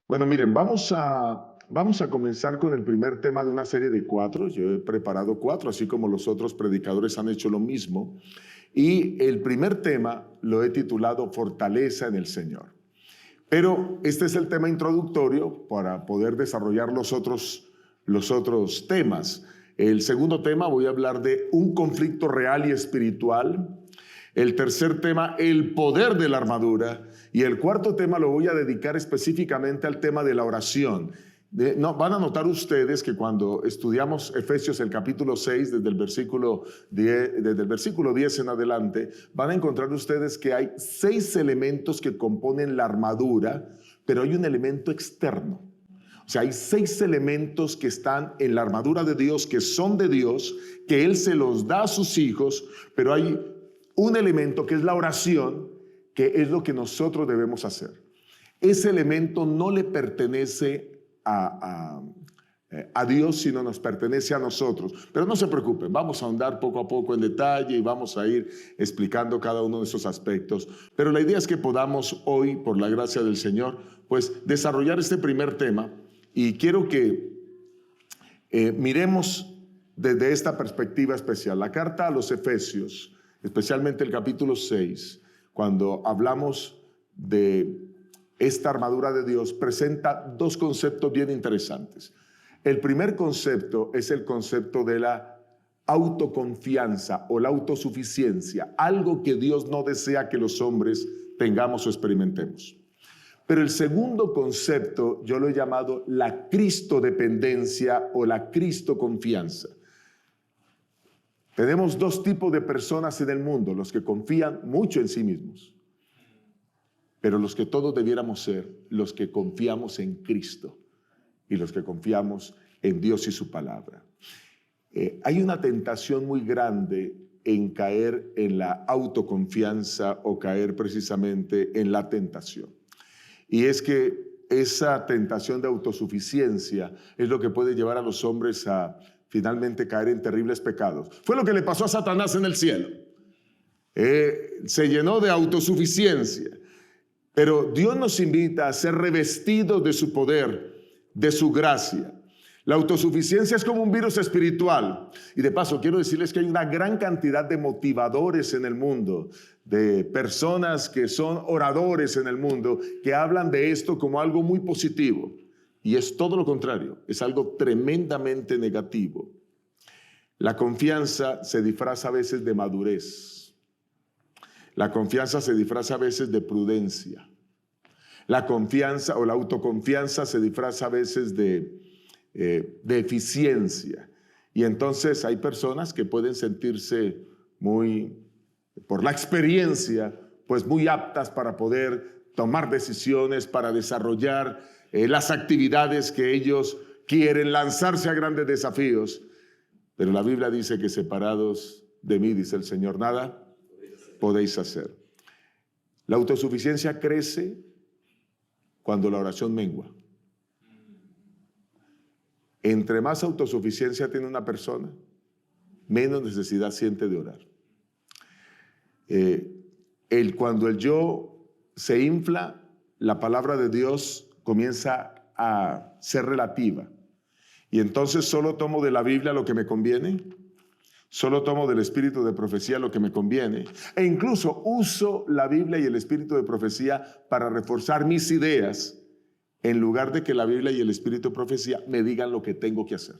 Bueno, miren, vamos a comenzar con el primer tema de una serie de 4. Yo he preparado 4, así como los otros predicadores han hecho lo mismo. Y el primer tema lo he titulado Fortaleza en el Señor. Pero este es el tema introductorio para poder desarrollar los otros temas. El segundo tema voy a hablar de un conflicto real y espiritual. El tercer tema, el poder de la armadura. Y el cuarto tema lo voy a dedicar específicamente al tema de la oración. Van a notar ustedes que cuando estudiamos Efesios el capítulo 6, desde el versículo 10 en adelante, van a encontrar ustedes que hay 6 elementos que componen la armadura, pero hay un elemento externo. O sea, hay 6 elementos que están en la armadura de Dios, que son de Dios, que Él se los da a sus hijos, pero hay un elemento que es la oración, que es lo que nosotros debemos hacer. Ese elemento no le pertenece a Dios, sino nos pertenece a nosotros. Pero no se preocupen, vamos a ahondar poco a poco en detalle y vamos a ir explicando cada uno de esos aspectos. Pero la idea es que podamos hoy, por la gracia del Señor, pues desarrollar este primer tema. Y quiero que miremos desde esta perspectiva especial. La carta a los Efesios, especialmente el capítulo 6, cuando hablamos de esta armadura de Dios, presenta 2 conceptos bien interesantes. El primer concepto es el concepto de la autoconfianza o la autosuficiencia, algo que Dios no desea que los hombres tengamos o experimentemos. Pero el segundo concepto yo lo he llamado la cristodependencia o la cristoconfianza. Tenemos 2 tipos de personas en el mundo, los que confían mucho en sí mismos, pero los que todos debiéramos ser, los que confiamos en Cristo y los que confiamos en Dios y su palabra. Hay una tentación muy grande en caer en la autoconfianza o caer precisamente en la tentación. Y es que esa tentación de autosuficiencia es lo que puede llevar a los hombres a finalmente caer en terribles pecados. Fue lo que le pasó a Satanás en el cielo. Se llenó de autosuficiencia. Pero Dios nos invita a ser revestidos de su poder, de su gracia. La autosuficiencia es como un virus espiritual. Y de paso, quiero decirles que hay una gran cantidad de motivadores en el mundo, de personas que son oradores en el mundo, que hablan de esto como algo muy positivo. Y es todo lo contrario, es algo tremendamente negativo. La confianza se disfraza a veces de madurez. La confianza se disfraza a veces de prudencia. La confianza o la autoconfianza se disfraza a veces de eficiencia. Y entonces hay personas que pueden sentirse por la experiencia, pues muy aptas para poder tomar decisiones, para desarrollar las actividades que ellos quieren, lanzarse a grandes desafíos. Pero la Biblia dice que separados de mí, dice el Señor, nada podéis hacer. La autosuficiencia crece cuando la oración mengua. Entre más autosuficiencia tiene una persona, menos necesidad siente de orar. Cuando el yo se infla, la palabra de Dios comienza a ser relativa. Y entonces solo tomo de la Biblia lo que me conviene, solo tomo del espíritu de profecía lo que me conviene, e incluso uso la Biblia y el espíritu de profecía para reforzar mis ideas, en lugar de que la Biblia y el espíritu de profecía me digan lo que tengo que hacer.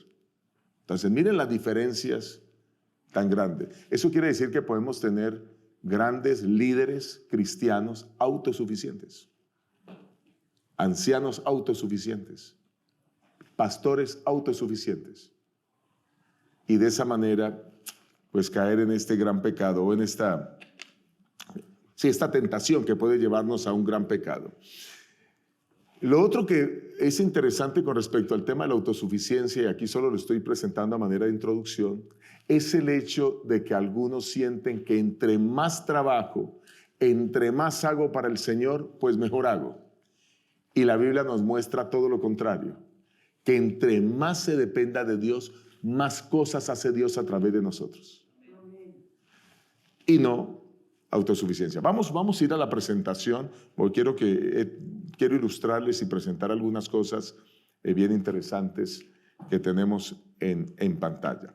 Entonces, miren las diferencias tan grandes. Eso quiere decir que podemos tener grandes líderes cristianos autosuficientes, ancianos autosuficientes, pastores autosuficientes. Y de esa manera, pues caer en este gran pecado o en esta tentación que puede llevarnos a un gran pecado. Lo otro que es interesante con respecto al tema de la autosuficiencia, y aquí solo lo estoy presentando a manera de introducción, es el hecho de que algunos sienten que entre más trabajo, entre más hago para el Señor, pues mejor hago. Y la Biblia nos muestra todo lo contrario, que entre más se dependa de Dios, más cosas hace Dios a través de nosotros. Y no autosuficiencia. Vamos a ir a la presentación, porque quiero que quiero ilustrarles y presentar algunas cosas bien interesantes que tenemos en pantalla.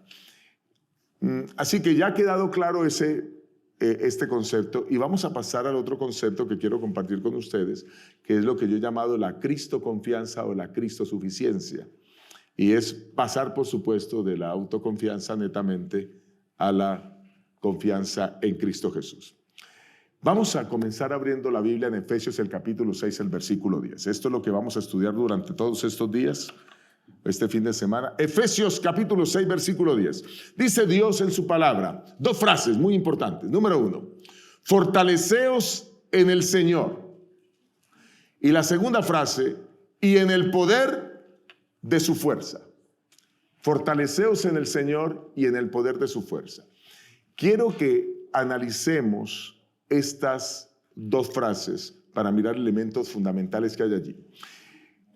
Así que ya ha quedado claro este concepto, y vamos a pasar al otro concepto que quiero compartir con ustedes, que es lo que yo he llamado la cristoconfianza o la cristosuficiencia. Y es pasar, por supuesto, de la autoconfianza netamente a la confianza en Cristo Jesús. Vamos a comenzar abriendo la Biblia en Efesios, el capítulo 6, el versículo 10. Esto es lo que vamos a estudiar durante todos estos días, este fin de semana. Efesios, capítulo 6, versículo 10. Dice Dios en su palabra, dos frases muy importantes. Número 1, fortaleceos en el Señor. Y la segunda frase, y en el poder de su fuerza. Fortaleceos en el Señor y en el poder de su fuerza. Quiero que analicemos estas dos frases para mirar elementos fundamentales que hay allí.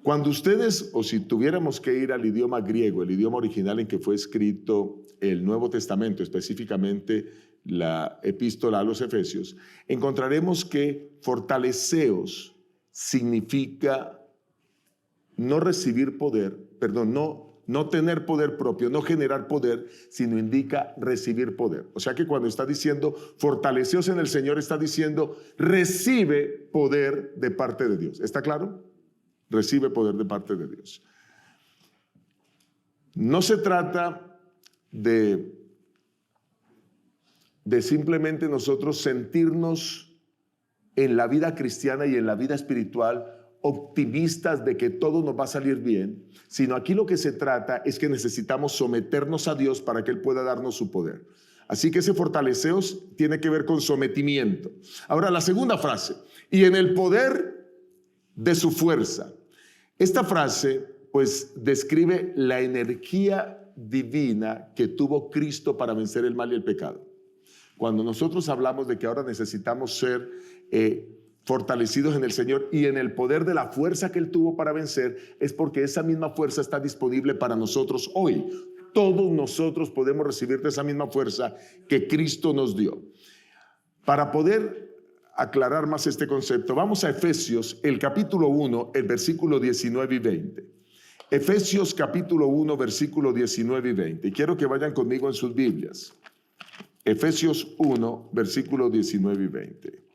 Cuando ustedes, o si tuviéramos que ir al idioma griego, el idioma original en que fue escrito el Nuevo Testamento, específicamente la epístola a los Efesios, encontraremos que fortaleceos significa no recibir poder, perdón, no tener poder propio, no generar poder, sino indica recibir poder. O sea que cuando está diciendo fortaleceos en el Señor, está diciendo recibe poder de parte de Dios. ¿Está claro? Recibe poder de parte de Dios. No se trata de simplemente nosotros sentirnos en la vida cristiana y en la vida espiritual optimistas de que todo nos va a salir bien, sino aquí lo que se trata es que necesitamos someternos a Dios para que Él pueda darnos su poder. Así que ese fortaleceos tiene que ver con sometimiento. Ahora, la segunda frase, y en el poder de su fuerza. Esta frase, pues, describe la energía divina que tuvo Cristo para vencer el mal y el pecado. Cuando nosotros hablamos de que ahora necesitamos ser fortalecidos en el Señor y en el poder de la fuerza que Él tuvo para vencer, es porque esa misma fuerza está disponible para nosotros hoy. Todos nosotros podemos recibir de esa misma fuerza que Cristo nos dio. Para poder aclarar más este concepto, vamos a Efesios, el capítulo 1, el versículo 19 y 20. Efesios capítulo 1, versículo 19 y 20. Y quiero que vayan conmigo en sus Biblias. Efesios 1, versículo 19 y 20.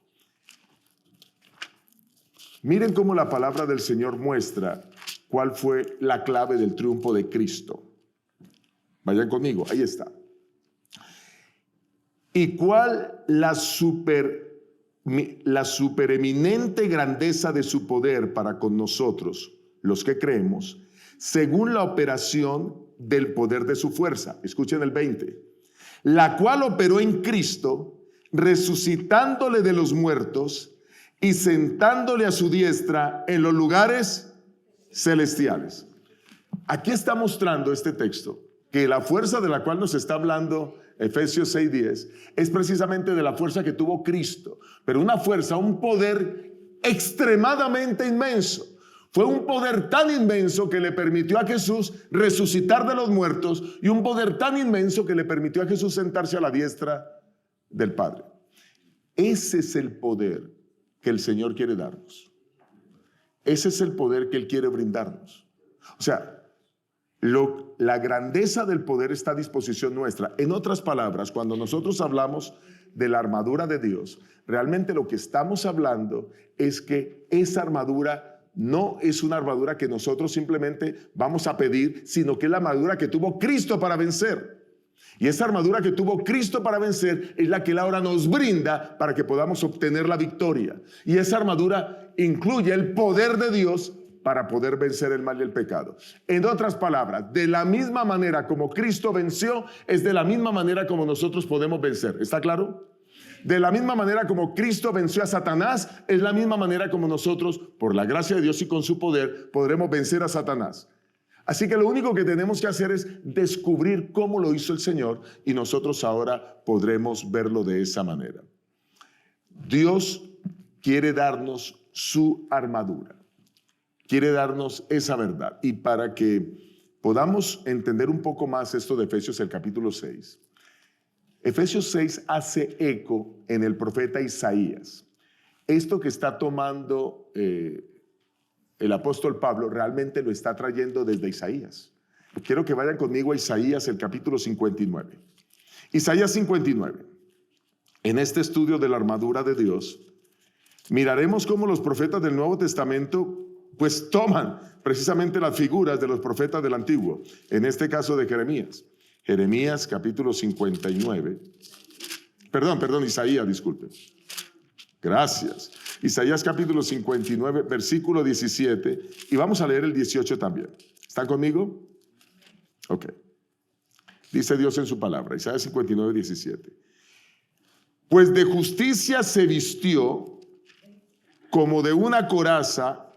Miren cómo la palabra del Señor muestra cuál fue la clave del triunfo de Cristo. Vayan conmigo, ahí está. Y cuál la supereminente grandeza de su poder para con nosotros, los que creemos, según la operación del poder de su fuerza. Escuchen el 20. La cual operó en Cristo, resucitándole de los muertos y sentándole a su diestra en los lugares celestiales. Aquí está mostrando este texto que la fuerza de la cual nos está hablando Efesios 6:10 es precisamente de la fuerza que tuvo Cristo, pero una fuerza, un poder extremadamente inmenso. Fue un poder tan inmenso que le permitió a Jesús resucitar de los muertos y un poder tan inmenso que le permitió a Jesús sentarse a la diestra del Padre. Ese es el poder que el Señor quiere darnos. Ese es el poder que Él quiere brindarnos. O sea, la grandeza del poder está a disposición nuestra. En otras palabras, cuando nosotros hablamos de la armadura de Dios, realmente lo que estamos hablando es que esa armadura no es una armadura que nosotros simplemente vamos a pedir, sino que es la armadura que tuvo Cristo para vencer. Y esa armadura que tuvo Cristo para vencer es la que Él ahora nos brinda para que podamos obtener la victoria. Y esa armadura incluye el poder de Dios para poder vencer el mal y el pecado. En otras palabras, de la misma manera como Cristo venció, es de la misma manera como nosotros podemos vencer. ¿Está claro? De la misma manera como Cristo venció a Satanás, es la misma manera como nosotros, por la gracia de Dios y con su poder, podremos vencer a Satanás. Así que lo único que tenemos que hacer es descubrir cómo lo hizo el Señor y nosotros ahora podremos verlo de esa manera. Dios quiere darnos su armadura, quiere darnos esa verdad. Y para que podamos entender un poco más esto de Efesios, el capítulo 6, Efesios 6 hace eco en el profeta Isaías. Esto que está tomando el apóstol Pablo realmente lo está trayendo desde Isaías. Quiero que vayan conmigo a Isaías, el capítulo 59. Isaías 59. En este estudio de la armadura de Dios, miraremos cómo los profetas del Nuevo Testamento pues toman precisamente las figuras de los profetas del Antiguo, en este caso de Jeremías. Jeremías capítulo 59. Perdón, Isaías, disculpe. Gracias. Isaías capítulo 59, versículo 17, y vamos a leer el 18 también. ¿Están conmigo? Ok. Dice Dios en su palabra, Isaías 59, 17. Pues de justicia se vistió como de una coraza,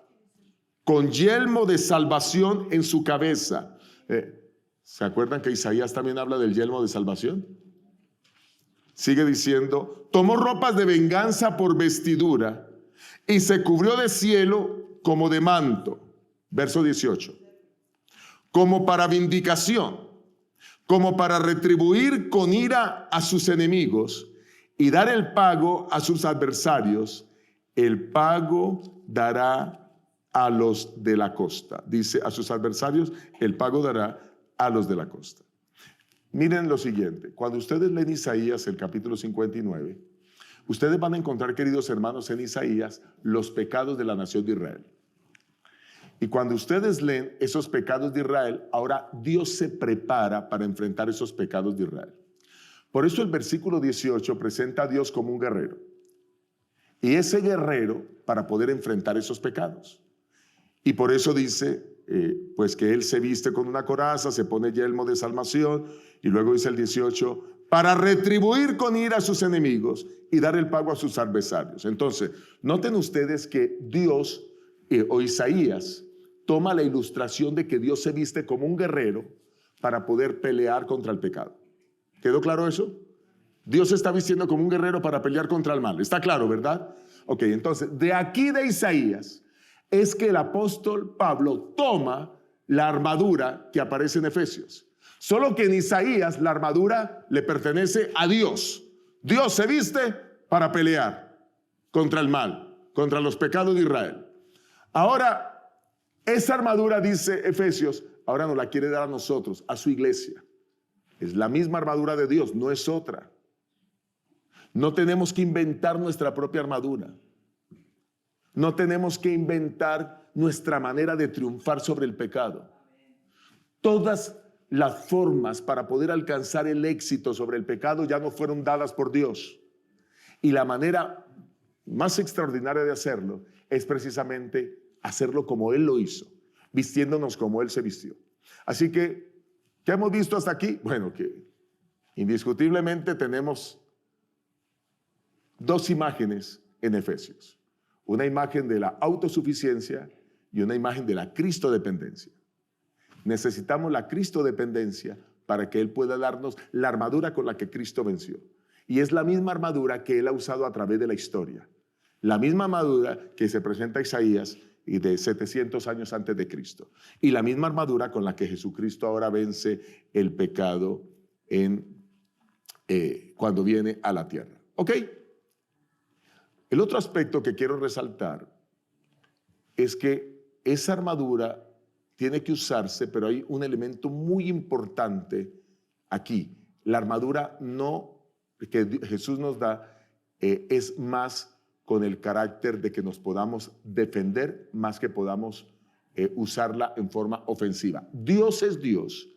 con yelmo de salvación en su cabeza. ¿Se acuerdan que Isaías también habla del yelmo de salvación? Sigue diciendo, tomó ropas de venganza por vestidura y se cubrió de cielo como de manto. Verso 18. Como para vindicación, como para retribuir con ira a sus enemigos y dar el pago a sus adversarios. El pago dará a los de la costa. Dice a sus adversarios, el pago dará a los de la costa. Miren lo siguiente, cuando ustedes leen Isaías, el capítulo 59, ustedes van a encontrar, queridos hermanos, en Isaías, los pecados de la nación de Israel. Y cuando ustedes leen esos pecados de Israel, ahora Dios se prepara para enfrentar esos pecados de Israel. Por eso el versículo 18 presenta a Dios como un guerrero. Y ese guerrero para poder enfrentar esos pecados. Y por eso dice, pues que él se viste con una coraza, se pone yelmo de salvación, y luego dice el 18, para retribuir con ira a sus enemigos y dar el pago a sus adversarios. Entonces, noten ustedes que Dios o Isaías toma la ilustración de que Dios se viste como un guerrero para poder pelear contra el pecado. ¿Quedó claro eso? Dios se está vistiendo como un guerrero para pelear contra el mal. ¿Está claro, verdad? Ok, entonces, de aquí de Isaías es que el apóstol Pablo toma la armadura que aparece en Efesios. Solo que en Isaías la armadura le pertenece a Dios. Dios se viste para pelear contra el mal, contra los pecados de Israel. Ahora, esa armadura, dice Efesios, ahora nos la quiere dar a nosotros, a su iglesia. Es la misma armadura de Dios, no es otra. No tenemos que inventar nuestra propia armadura. No tenemos que inventar nuestra manera de triunfar sobre el pecado. Todas las formas para poder alcanzar el éxito sobre el pecado ya no fueron dadas por Dios. Y la manera más extraordinaria de hacerlo es precisamente hacerlo como Él lo hizo, vistiéndonos como Él se vistió. Así que, ¿qué hemos visto hasta aquí? Bueno, que indiscutiblemente tenemos dos imágenes en Efesios. Una imagen de la autosuficiencia y una imagen de la cristodependencia. Necesitamos la cristodependencia para que Él pueda darnos la armadura con la que Cristo venció. Y es la misma armadura que Él ha usado a través de la historia. La misma armadura que se presenta a Isaías y de 700 años antes de Cristo. Y la misma armadura con la que Jesucristo ahora vence el pecado cuando viene a la tierra. ¿Ok? El otro aspecto que quiero resaltar es que esa armadura tiene que usarse, pero hay un elemento muy importante aquí. La armadura que Jesús nos da es más con el carácter de que nos podamos defender más que podamos usarla en forma ofensiva. Dios es Dios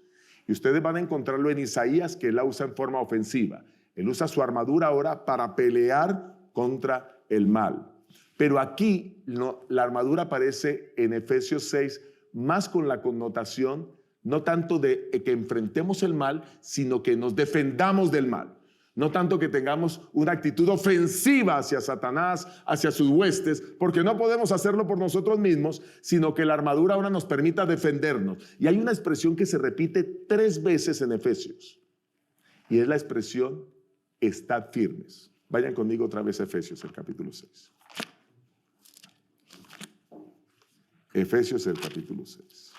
y ustedes van a encontrarlo en Isaías que Él la usa en forma ofensiva. Él usa su armadura ahora para pelear contra el mal. Pero aquí la armadura aparece en Efesios 6 más con la connotación no tanto de que enfrentemos el mal, sino que nos defendamos del mal. No tanto que tengamos una actitud ofensiva hacia Satanás, hacia sus huestes, porque no podemos hacerlo por nosotros mismos, sino que la armadura ahora nos permita defendernos. Y hay una expresión que se repite 3 veces en Efesios, y es la expresión estad firmes. Vayan conmigo otra vez a Efesios, el capítulo 6. Efesios, el capítulo 6.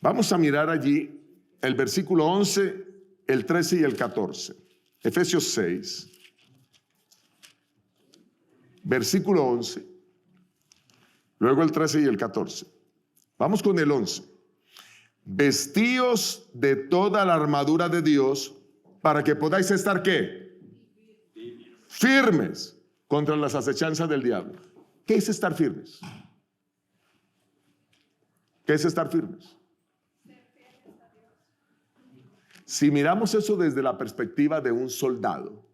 Vamos a mirar allí el versículo 11, el 13 y el 14. Efesios 6. versículo 11, luego el 13 y el 14. Vamos con el 11. Vestíos de toda la armadura de Dios para que podáis estar, ¿qué? Firmes contra las acechanzas del diablo. ¿Qué es estar firmes? ¿Qué es estar firmes? Si miramos eso desde la perspectiva de un soldado,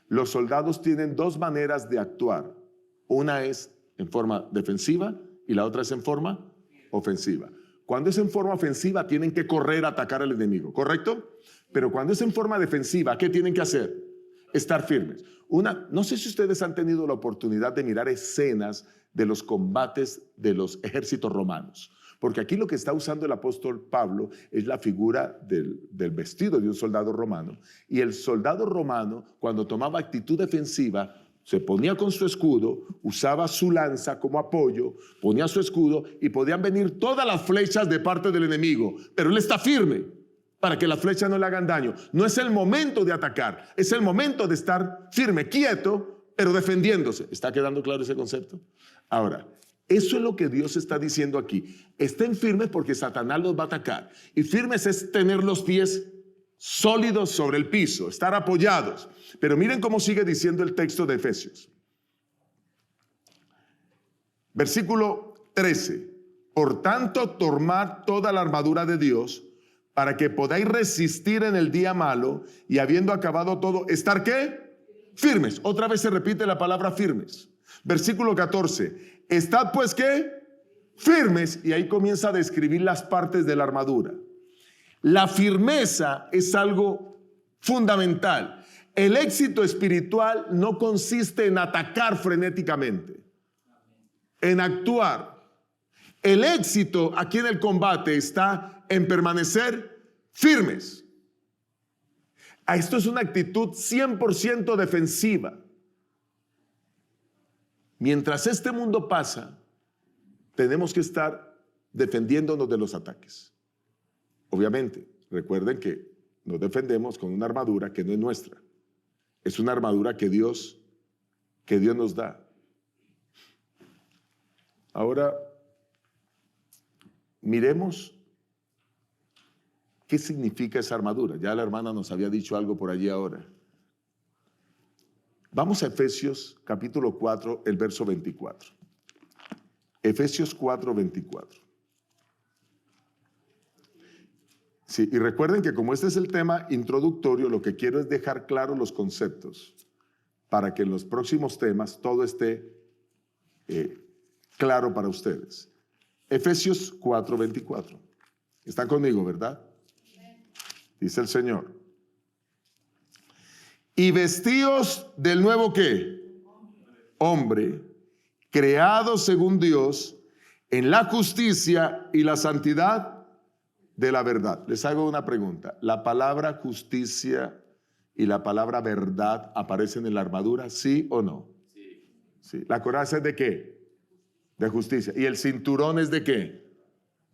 los soldados tienen dos maneras de actuar. Una es en forma defensiva y la otra es en forma ofensiva. Cuando es en forma ofensiva tienen que correr a atacar al enemigo, ¿correcto? Pero cuando es en forma defensiva, ¿qué tienen que hacer? Estar firmes. No sé si ustedes han tenido la oportunidad de mirar escenas de los combates de los ejércitos romanos. Porque aquí lo que está usando el apóstol Pablo es la figura del vestido de un soldado romano. Y el soldado romano, cuando tomaba actitud defensiva, se ponía con su escudo, usaba su lanza como apoyo, ponía su escudo y podían venir todas las flechas de parte del enemigo. Pero él está firme para que las flechas no le hagan daño. No es el momento de atacar, es el momento de estar firme, quieto, pero defendiéndose. ¿Está quedando claro ese concepto? Ahora, eso es lo que Dios está diciendo aquí. Estén firmes porque Satanás los va a atacar. Y firmes es tener los pies sólidos sobre el piso, estar apoyados. Pero miren cómo sigue diciendo el texto de Efesios. Versículo 13. Por tanto, tomad toda la armadura de Dios para que podáis resistir en el día malo y habiendo acabado todo, ¿estar qué? Firmes. Otra vez se repite la palabra firmes. Versículo 14. Estad pues ¿qué? Firmes. Y ahí comienza a describir las partes de la armadura. La firmeza es algo fundamental. El éxito espiritual no consiste en atacar frenéticamente, en actuar. El éxito aquí en el combate está en permanecer firmes. Esto es una actitud 100% defensiva. Mientras este mundo pasa, tenemos que estar defendiéndonos de los ataques. Obviamente, recuerden que nos defendemos con una armadura que no es nuestra. Es una armadura que Dios nos da. Ahora, miremos qué significa esa armadura. Ya la hermana nos había dicho algo por allí ahora. Vamos a Efesios capítulo 4, el verso 24. Efesios 4, 24. Sí, y recuerden que como este es el tema introductorio, lo que quiero es dejar claros los conceptos para que en los próximos temas todo esté claro para ustedes. Efesios 4, 24. ¿Están conmigo, verdad? Dice el Señor. Y vestíos del nuevo ¿qué? Hombre, creado según Dios en la justicia y la santidad de la verdad. Les hago una pregunta. ¿La palabra justicia y la palabra verdad aparecen en la armadura? ¿Sí o no? Sí. Sí. ¿La coraza es de qué? De justicia. ¿Y el cinturón es de qué?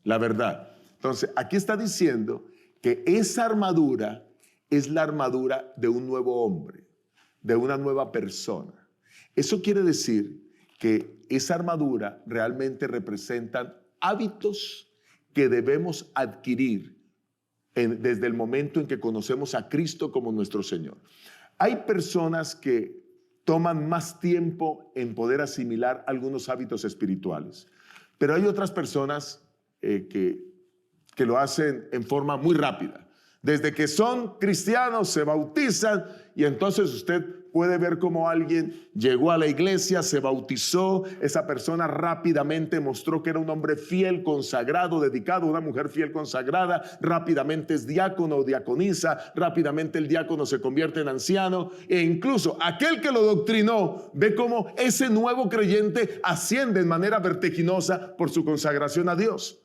La verdad. Entonces, aquí está diciendo que esa armadura es la armadura de un nuevo hombre, de una nueva persona. Eso quiere decir que esa armadura realmente representan hábitos que debemos adquirir desde el momento en que conocemos a Cristo como nuestro Señor. Hay personas que toman más tiempo en poder asimilar algunos hábitos espirituales, pero hay otras personas que lo hacen en forma muy rápida. Desde que son cristianos se bautizan y entonces usted puede ver cómo alguien llegó a la iglesia, se bautizó, esa persona rápidamente mostró que era un hombre fiel, consagrado, dedicado, una mujer fiel, consagrada, rápidamente es diácono o diaconisa, rápidamente el diácono se convierte en anciano e incluso aquel que lo doctrinó ve cómo ese nuevo creyente asciende en manera vertiginosa por su consagración a Dios.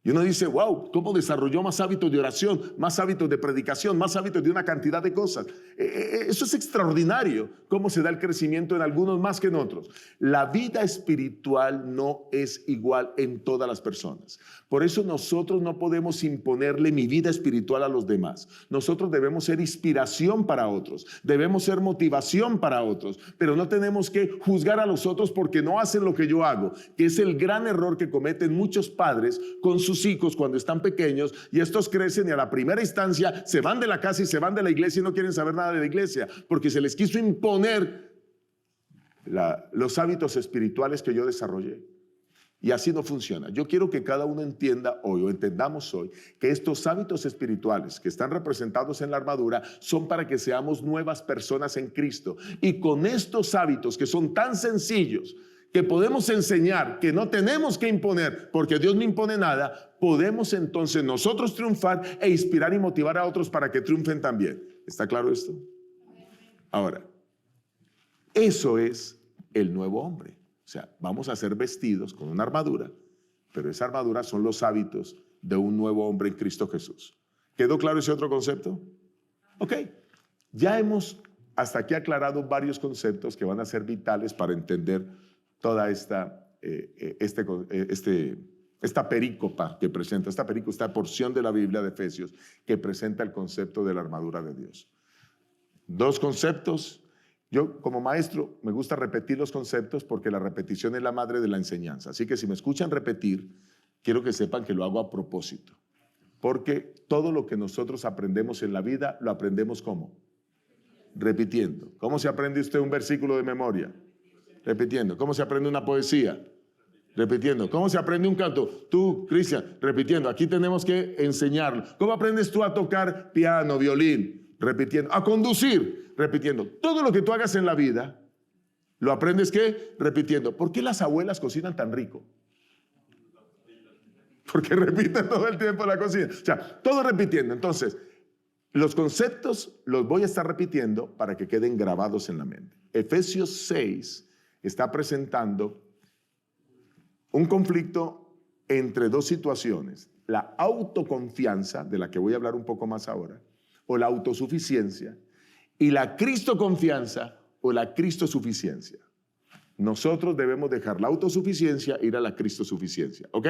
Y uno dice, wow, ¿cómo desarrolló más hábitos de oración, más hábitos de predicación, más hábitos de una cantidad de cosas? Eso es extraordinario, cómo se da el crecimiento en algunos más que en otros. La vida espiritual no es igual en todas las personas. Por eso nosotros no podemos imponerle mi vida espiritual a los demás. Nosotros debemos ser inspiración para otros, debemos ser motivación para otros, pero no tenemos que juzgar a los otros porque no hacen lo que yo hago, que es el gran error que cometen muchos padres con sus hijos cuando están pequeños, y estos crecen y a la primera instancia se van de la casa y se van de la iglesia y no quieren saber nada de la iglesia porque se les quiso imponer los hábitos espirituales que yo desarrollé. Y así no funciona. Yo quiero que cada uno entienda hoy, o entendamos hoy, que estos hábitos espirituales que están representados en la armadura son para que seamos nuevas personas en Cristo. Y con estos hábitos que son tan sencillos, que podemos enseñar, que no tenemos que imponer, porque Dios no impone nada, podemos entonces nosotros triunfar e inspirar y motivar a otros para que triunfen también. ¿Está claro esto? Ahora, eso es el nuevo hombre. O sea, vamos a ser vestidos con una armadura, pero esa armadura son los hábitos de un nuevo hombre en Cristo Jesús. ¿Quedó claro ese otro concepto? Ok, ya hemos hasta aquí aclarado varios conceptos que van a ser vitales para entender toda esta perícopa que presenta, esta porción de la Biblia de Efesios que presenta el concepto de la armadura de Dios. Dos conceptos. Yo como maestro me gusta repetir los conceptos porque la repetición es la madre de la enseñanza. Así que si me escuchan repetir, quiero que sepan que lo hago a propósito. Porque todo lo que nosotros aprendemos en la vida, lo aprendemos ¿cómo? Repitiendo. ¿Cómo se aprende usted un versículo de memoria? Repitiendo. ¿Cómo se aprende una poesía? Repitiendo. ¿Cómo se aprende un canto? Tú, Cristian, repitiendo. Aquí tenemos que enseñarlo. ¿Cómo aprendes tú a tocar piano, violín? Repitiendo. A conducir, repitiendo. Todo lo que tú hagas en la vida, ¿lo aprendes qué? Repitiendo. ¿Por qué las abuelas cocinan tan rico? Porque repiten todo el tiempo la cocina. O sea, todo repitiendo. Entonces, los conceptos los voy a estar repitiendo para que queden grabados en la mente. Efesios 6 está presentando un conflicto entre dos situaciones. La autoconfianza, de la que voy a hablar un poco más ahora, o la autosuficiencia, y la cristoconfianza o la cristosuficiencia. Nosotros debemos dejar la autosuficiencia e ir a la cristosuficiencia, ¿ok?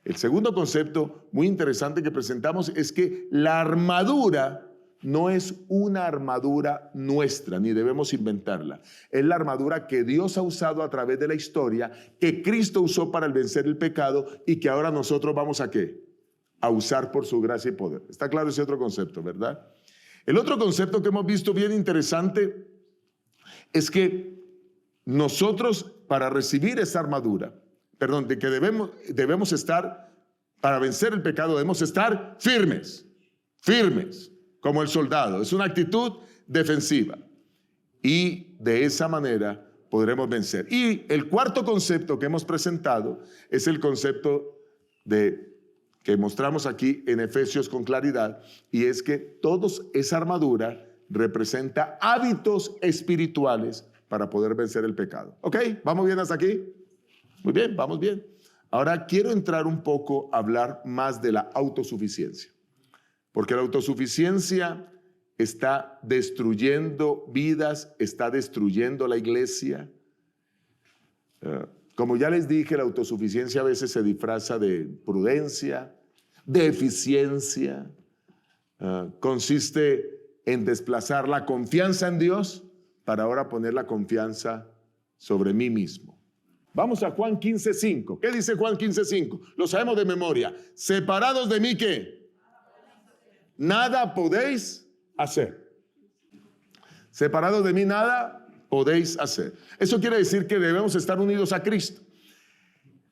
El segundo concepto muy interesante que presentamos es que la armadura no es una armadura nuestra, ni debemos inventarla. Es la armadura que Dios ha usado a través de la historia, que Cristo usó para vencer el pecado y que ahora nosotros vamos a ¿qué? A usar por su gracia y poder. Está claro ese otro concepto, ¿verdad? El otro concepto que hemos visto bien interesante es que nosotros para recibir esa armadura, de que debemos estar, para vencer el pecado debemos estar firmes, como el soldado. Es una actitud defensiva y de esa manera podremos vencer. Y el cuarto concepto que hemos presentado es el concepto que mostramos aquí en Efesios con claridad, y es que esa armadura representa hábitos espirituales para poder vencer el pecado. ¿Ok? ¿Vamos bien hasta aquí? Muy bien, vamos bien. Ahora quiero entrar un poco a hablar más de la autosuficiencia, porque la autosuficiencia está destruyendo vidas, está destruyendo la iglesia. Como ya les dije, la autosuficiencia a veces se disfraza de prudencia, de eficiencia. Consiste en desplazar la confianza en Dios para ahora poner la confianza sobre mí mismo. Vamos a Juan 15:5. ¿Qué dice Juan 15:5? Lo sabemos de memoria. Separados de mí, ¿qué? Nada podéis hacer. Separados de mí, nada podéis hacer. Eso quiere decir que debemos estar unidos a Cristo.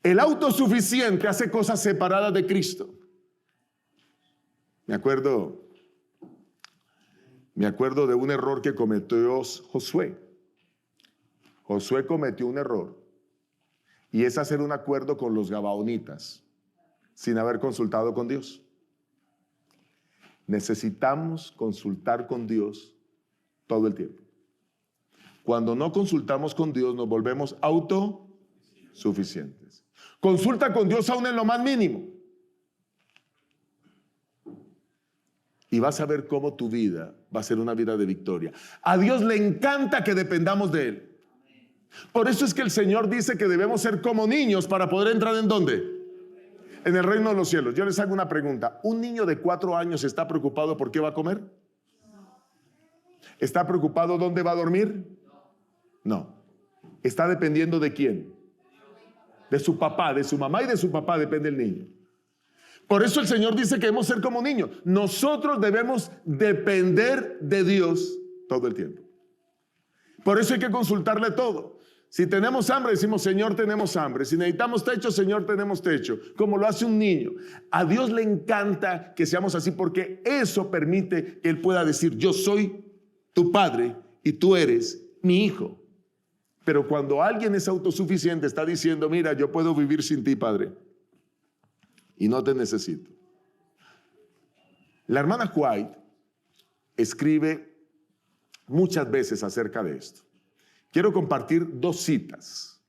El autosuficiente hace cosas separadas de Cristo. Me acuerdo de un error que cometió Josué. Josué cometió un error, y es hacer un acuerdo con los gabaonitas sin haber consultado con Dios. Necesitamos consultar con Dios todo el tiempo. Cuando no consultamos con Dios nos volvemos autosuficientes. Consulta con Dios aún en lo más mínimo. Y vas a ver cómo tu vida va a ser una vida de victoria. A Dios le encanta que dependamos de Él. Por eso es que el Señor dice que debemos ser como niños para poder entrar ¿en dónde? En el reino de los cielos. Yo les hago una pregunta. ¿Un niño de 4 años está preocupado por qué va a comer? ¿Está preocupado dónde va a dormir? No. ¿Está dependiendo de quién? De su papá, de su mamá y de su papá depende el niño. Por eso el Señor dice que debemos ser como niños. Nosotros debemos depender de Dios todo el tiempo. Por eso hay que consultarle todo. Si tenemos hambre, decimos, Señor, tenemos hambre. Si necesitamos techo, Señor, tenemos techo. Como lo hace un niño. A Dios le encanta que seamos así porque eso permite que Él pueda decir, yo soy tu padre y tú eres mi hijo. Pero cuando alguien es autosuficiente, está diciendo, mira, yo puedo vivir sin ti, Padre. Y no te necesito. La hermana White escribe muchas veces acerca de esto. Quiero compartir dos citas.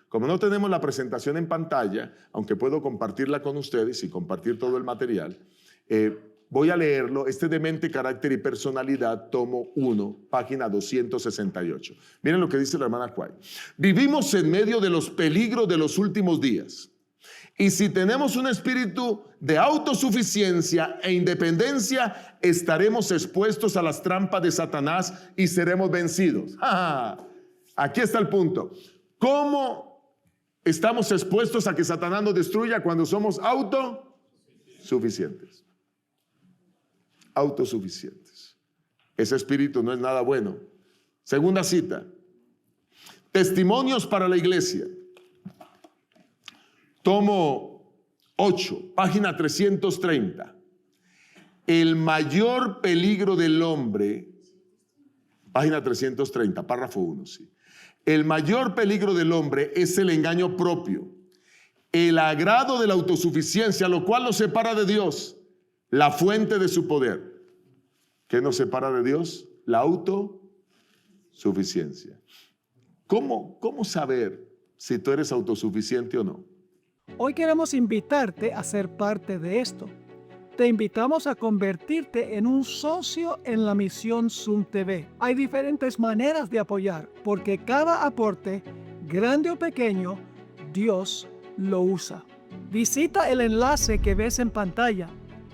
Como no tenemos la presentación en pantalla, aunque puedo compartirla con ustedes y compartir todo el material, voy a leerlo. Este de Mente, Carácter y Personalidad, tomo 1, página 268. Miren lo que dice la hermana White. Vivimos en medio de los peligros de los últimos días. Y si tenemos un espíritu de autosuficiencia e independencia, estaremos expuestos a las trampas de Satanás y seremos vencidos. Aquí está el punto. ¿Cómo estamos expuestos a que Satanás nos destruya cuando somos autosuficientes? Autosuficientes. Ese espíritu no es nada bueno. Segunda cita. Testimonios para la iglesia. Tomo 8, página 330. El mayor peligro del hombre, página 330, párrafo 1, sí. El mayor peligro del hombre es el engaño propio, el agrado de la autosuficiencia, lo cual lo separa de Dios, la fuente de su poder. ¿Qué nos separa de Dios? La autosuficiencia. ¿Cómo saber si tú eres autosuficiente o no? Hoy queremos invitarte a ser parte de esto. Te invitamos a convertirte en un socio en la misión Zoom TV. Hay diferentes maneras de apoyar, porque cada aporte, grande o pequeño, Dios lo usa. Visita el enlace que ves en pantalla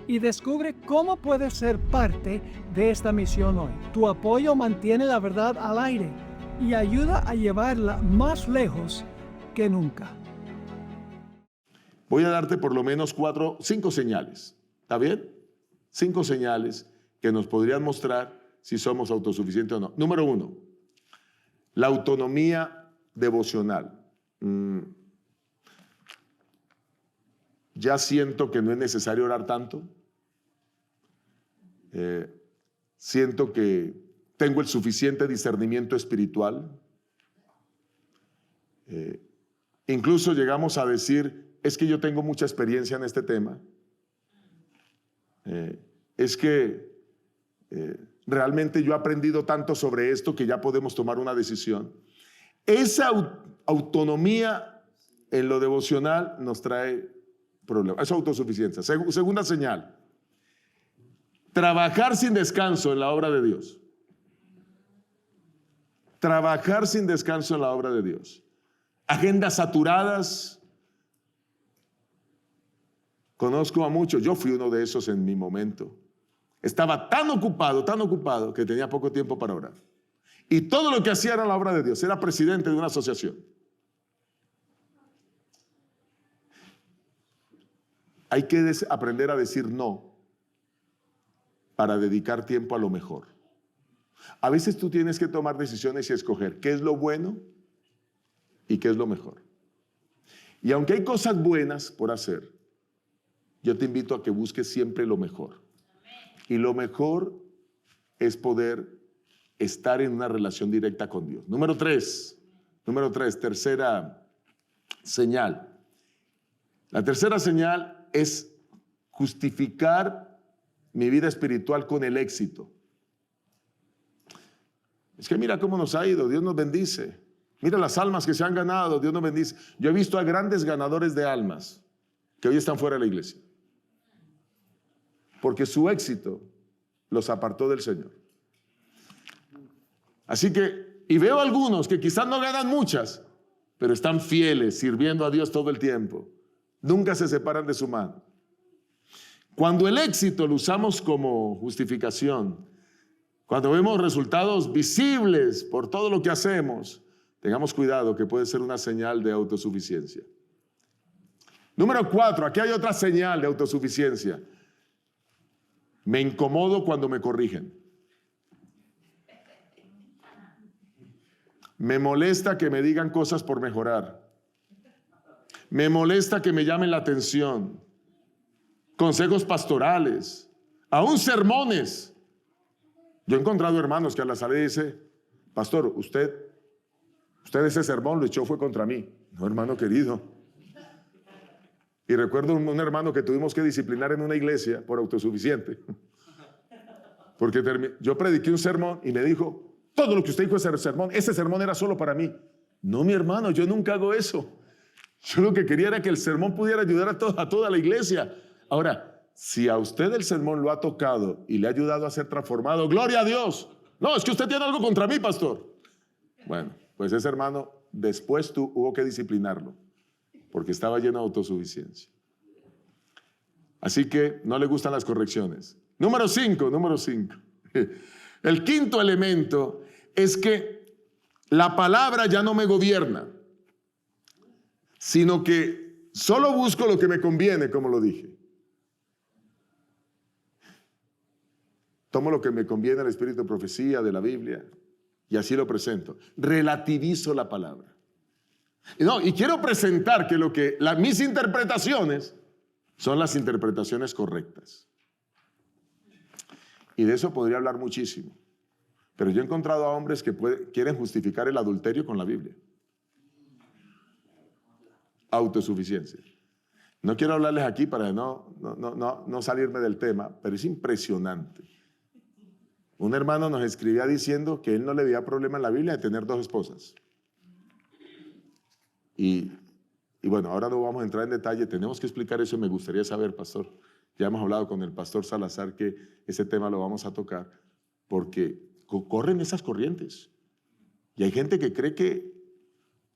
y descubre cómo puedes ser parte de esta misión hoy. Tu apoyo mantiene la verdad al aire y ayuda a llevarla más lejos que nunca. Voy a darte por lo menos 5 señales. ¿Está bien? 5 señales que nos podrían mostrar si somos autosuficientes o no. Número 1, la autonomía devocional. Ya siento que no es necesario orar tanto. Siento que tengo el suficiente discernimiento espiritual. Incluso llegamos a decir, es que yo tengo mucha experiencia en este tema. Es que realmente yo he aprendido tanto sobre esto que ya podemos tomar una decisión. Esa autonomía en lo devocional nos trae problemas. Es autosuficiencia. Segunda señal. Trabajar sin descanso en la obra de Dios. Trabajar sin descanso en la obra de Dios. Agendas saturadas. Conozco a muchos, yo fui uno de esos en mi momento. Estaba tan ocupado que tenía poco tiempo para orar. Y todo lo que hacía era la obra de Dios. Era presidente de una asociación. Hay que aprender a decir no para dedicar tiempo a lo mejor. A veces tú tienes que tomar decisiones y escoger qué es lo bueno y qué es lo mejor. Y aunque hay cosas buenas por hacer, yo te invito a que busques siempre lo mejor. Y lo mejor es poder estar en una relación directa con Dios. Número 3, tercera señal. La tercera señal es justificar mi vida espiritual con el éxito. Es que mira cómo nos ha ido, Dios nos bendice. Mira las almas que se han ganado, Dios nos bendice. Yo he visto a grandes ganadores de almas que hoy están fuera de la iglesia. Porque su éxito los apartó del Señor. Así que, y veo algunos que quizás no ganan muchas, pero están fieles, sirviendo a Dios todo el tiempo. Nunca se separan de su mano. Cuando el éxito lo usamos como justificación, cuando vemos resultados visibles por todo lo que hacemos, tengamos cuidado que puede ser una señal de autosuficiencia. Número 4, aquí hay otra señal de autosuficiencia. Me incomodo cuando me corrigen. Me molesta que me digan cosas por mejorar. Me molesta que me llamen la atención. Consejos pastorales, aún sermones. Yo he encontrado hermanos que a la salida dice, pastor, usted ese sermón lo echó fue contra mí. No, hermano querido. Y recuerdo un hermano que tuvimos que disciplinar en una iglesia por autosuficiente. Porque yo prediqué un sermón y me dijo, todo lo que usted dijo ese sermón era solo para mí. No, mi hermano, yo nunca hago eso. Yo lo que quería era que el sermón pudiera ayudar a toda la iglesia. Ahora, si a usted el sermón lo ha tocado y le ha ayudado a ser transformado, ¡gloria a Dios! No, es que usted tiene algo contra mí, pastor. Bueno, pues ese hermano después hubo que disciplinarlo porque estaba lleno de autosuficiencia. Así que no le gustan las correcciones. Número 5. El quinto elemento es que la palabra ya no me gobierna, sino que solo busco lo que me conviene, como lo dije. Tomo lo que me conviene del espíritu de profecía, de la Biblia, y así lo presento. Relativizo la palabra. Y quiero presentar que mis interpretaciones son las interpretaciones correctas. Y de eso podría hablar muchísimo. Pero yo he encontrado a hombres que quieren justificar el adulterio con la Biblia. Autosuficiencia. No quiero hablarles aquí para no salirme del tema, pero es impresionante. Un hermano nos escribía diciendo que él no le veía problema en la Biblia de tener 2 esposas. Y bueno, ahora no vamos a entrar en detalle, tenemos que explicar eso y me gustaría saber, pastor. Ya hemos hablado con el pastor Salazar que ese tema lo vamos a tocar porque corren esas corrientes. Y hay gente que cree que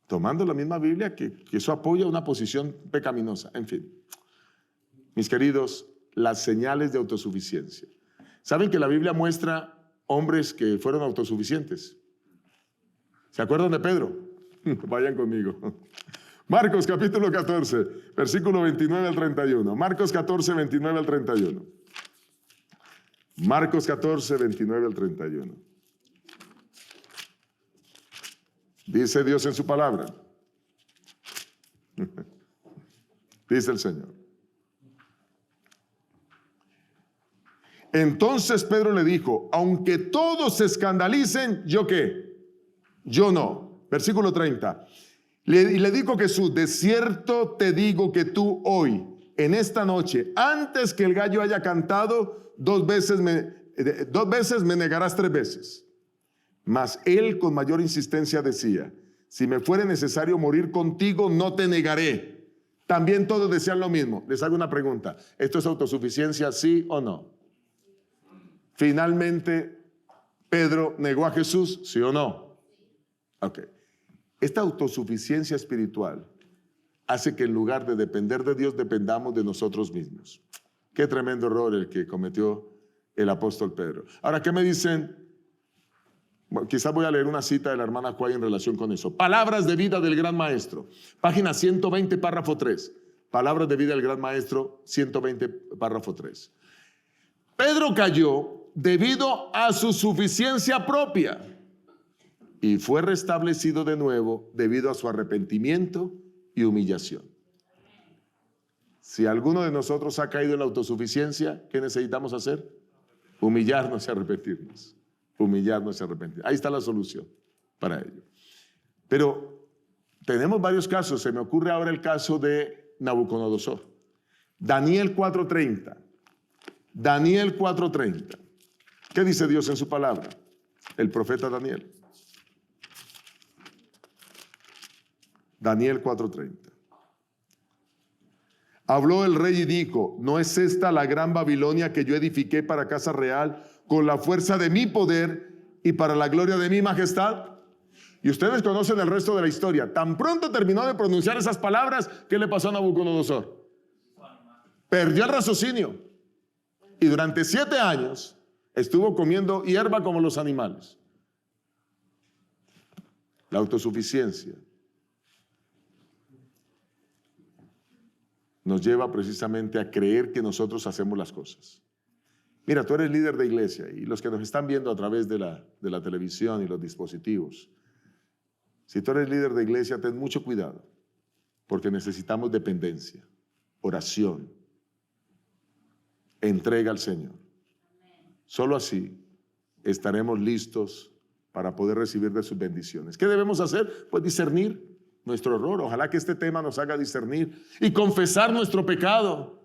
tomando la misma Biblia que eso apoya una posición pecaminosa. En fin, mis queridos, las señales de autosuficiencia. ¿Saben que la Biblia muestra hombres que fueron autosuficientes? ¿Se acuerdan de Pedro? Vayan conmigo. Marcos capítulo 14, versículo 29 al 31. Marcos 14, 29 al 31. Marcos 14, 29 al 31. Dice Dios en su palabra. Dice el Señor. Entonces Pedro le dijo, aunque todos se escandalicen, ¿yo qué? Yo no. Versículo 30. Y le dijo Jesús, de cierto te digo que tú hoy, en esta noche, antes que el gallo haya cantado, 2 veces me negarás 3 veces. Mas él con mayor insistencia decía, si me fuere necesario morir contigo, no te negaré. También todos decían lo mismo. Les hago una pregunta, ¿esto es autosuficiencia, sí o no? Finalmente, Pedro negó a Jesús, ¿sí o no? Ok. Esta autosuficiencia espiritual hace que en lugar de depender de Dios, dependamos de nosotros mismos. Qué tremendo error el que cometió el apóstol Pedro. Ahora, ¿qué me dicen? Bueno, quizás voy a leer una cita de la hermana Cuay en relación con eso. Palabras de vida del gran maestro. Página 120, párrafo 3. Palabras de vida del gran maestro, 120, párrafo 3. Pedro cayó debido a su suficiencia propia y fue restablecido de nuevo debido a su arrepentimiento y humillación. Si alguno de nosotros ha caído en la autosuficiencia, ¿qué necesitamos hacer? Humillarnos y arrepentirnos. Humillarnos y arrepentirnos. Ahí está la solución para ello. Pero tenemos varios casos. Se me ocurre ahora el caso de Nabucodonosor. Daniel 4:30. Daniel 4:30. ¿Qué dice Dios en su palabra? El profeta Daniel. Daniel 4:30. Habló el rey y dijo: ¿no es esta la gran Babilonia que yo edifiqué para casa real con la fuerza de mi poder y para la gloria de mi majestad? Y ustedes conocen el resto de la historia. Tan pronto terminó de pronunciar esas palabras, ¿qué le pasó a Nabucodonosor? Perdió el raciocinio. Y durante 7 años estuvo comiendo hierba como los animales. La autosuficiencia nos lleva precisamente a creer que nosotros hacemos las cosas. Mira, tú eres líder de iglesia y los que nos están viendo a través de la televisión y los dispositivos, si tú eres líder de iglesia, ten mucho cuidado, porque necesitamos dependencia, oración, entrega al Señor. Solo así estaremos listos para poder recibir de sus bendiciones. ¿Qué debemos hacer? Pues discernir nuestro error. Ojalá que este tema nos haga discernir y confesar nuestro pecado.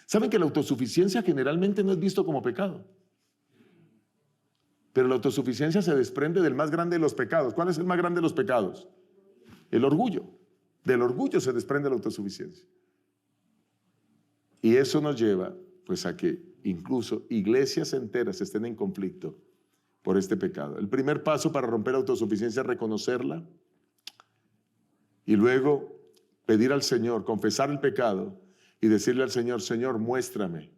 ¿Saben que la autosuficiencia generalmente no es visto como pecado? Pero la autosuficiencia se desprende del más grande de los pecados. ¿Cuál es el más grande de los pecados? El orgullo. Del orgullo se desprende la autosuficiencia. Y eso nos lleva pues a que incluso iglesias enteras estén en conflicto por este pecado. El primer paso para romper la autosuficiencia es reconocerla y luego pedir al Señor, confesar el pecado y decirle al Señor: Señor, muéstrame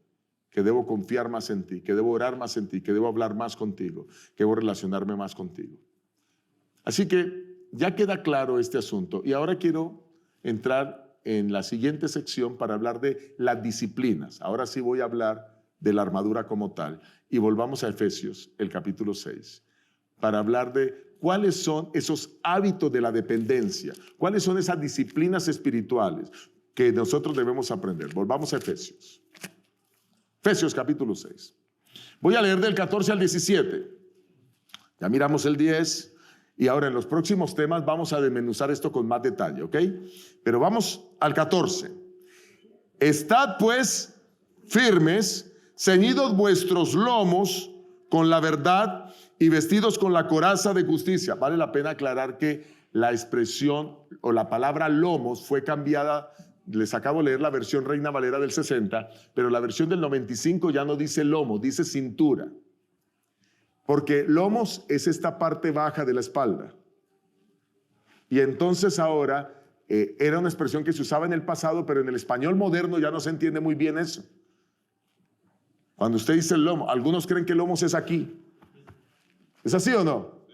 que debo confiar más en ti, que debo orar más en ti, que debo hablar más contigo, que debo relacionarme más contigo. Así que ya queda claro este asunto y ahora quiero entrar en la siguiente sección para hablar de las disciplinas. Ahora sí voy a hablar de la armadura como tal y volvamos a Efesios, el capítulo 6, para hablar de cuáles son esos hábitos de la dependencia, cuáles son esas disciplinas espirituales que nosotros debemos aprender. Volvamos a Efesios. Efesios capítulo 6. Voy a leer del 14 al 17. Ya miramos el 10 y ahora en los próximos temas vamos a desmenuzar esto con más detalle, ¿ok? Pero vamos al 14. Estad pues firmes, ceñidos vuestros lomos con la verdad y vestidos con la coraza de justicia. Vale la pena aclarar que la expresión o la palabra lomos fue cambiada. Les acabo de leer la versión Reina Valera del 60, pero la versión del 95 ya no dice lomo, dice cintura. Porque lomos es esta parte baja de la espalda. Y entonces ahora era una expresión que se usaba en el pasado, pero en el español moderno ya no se entiende muy bien eso. Cuando usted dice el lomo, algunos creen que el lomos es aquí. ¿Es así o no?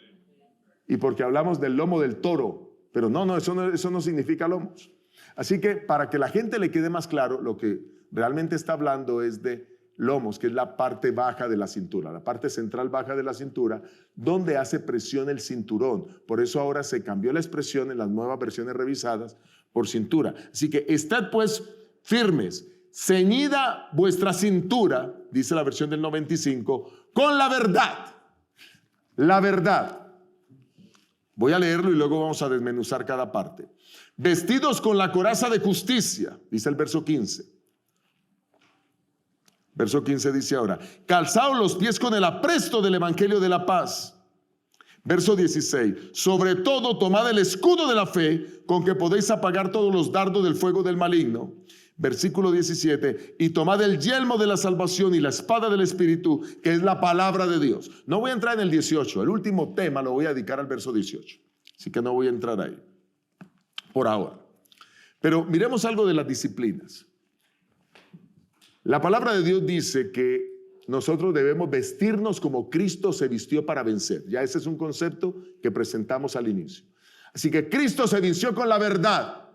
Y porque hablamos del lomo del toro, pero no, eso no significa lomos. Así que para que la gente le quede más claro, lo que realmente está hablando es de lomos, que es la parte baja de la cintura, la parte central baja de la cintura, donde hace presión el cinturón. Por eso ahora se cambió la expresión en las nuevas versiones revisadas por cintura. Así que estad pues firmes, ceñida vuestra cintura, dice la versión del 95, con la verdad. La verdad. Voy a leerlo y luego vamos a desmenuzar cada parte. Vestidos con la coraza de justicia, dice el verso 15. Verso 15 dice ahora: calzaos los pies con el apresto del evangelio de la paz. Verso 16: sobre todo tomad el escudo de la fe, con que podéis apagar todos los dardos del fuego del maligno. Versículo 17: y tomad el yelmo de la salvación y la espada del Espíritu, que es la palabra de Dios. No voy a entrar en el 18, el último tema lo voy a dedicar al verso 18, así que no voy a entrar ahí por ahora. Pero miremos algo de las disciplinas. La palabra de Dios dice que nosotros debemos vestirnos como Cristo se vistió para vencer. Ya ese es un concepto que presentamos al inicio. Así que Cristo se vistió con la verdad.